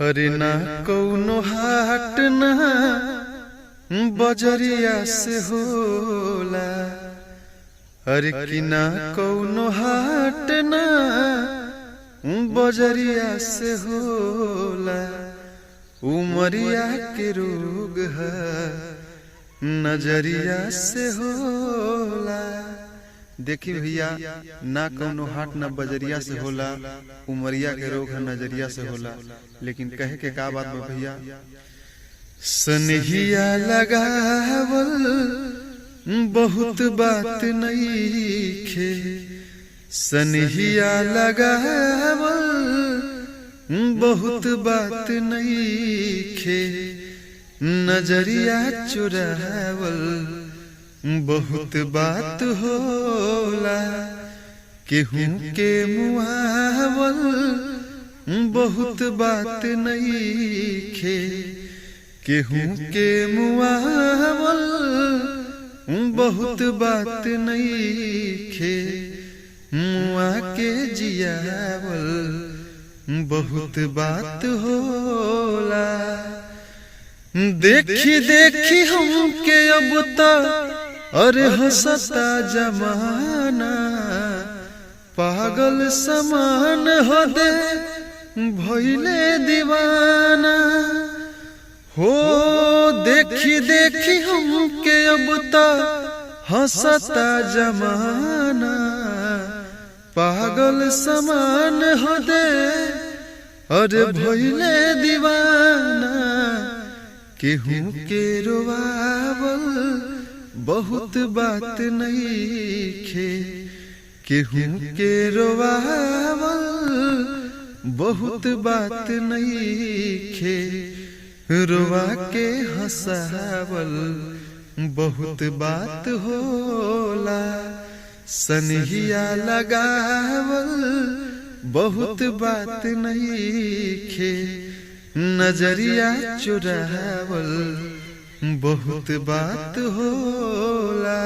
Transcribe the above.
हरे ना कौनो हाट ना बजरिया से होला। हरे कि ना कौनो हाट ना बजरिया से होला। उमरिया के रोग है नजरिया से होला। देखी भैया, ना कौनो हाट ना बजरिया से होला, उमरिया के रोग है नजरिया से होला। लेकिन कहे के का बात बा भैया, सनहिया लगावल बहुत बात नइखे। सनहिया लगावल बहुत बात नइखे। नजरिया चुरावल बहुत बात होला। केहू के मुआवल बहुत बात नइखे। केहू के मुआवल बहुत बात नइखे। मुआ के जियावल बहुत बात होला। देखी देखी हमके अब तक अरे हंसता जमाना। पागल समान हो दे भइले दीवाना। हो देखी देखी हमके अब तक हंसता जमाना। पागल समान हो दे अरे भइले दीवाना। केहू के रोवावल बहुत बात नइखे। केहू के रोवावल बहुत बात नइखे। रोवा के हंसावल बहुत बात होला। सनहिया लगावल बहुत बात नइखे। नजरिया चुरावल बहुत बात होला।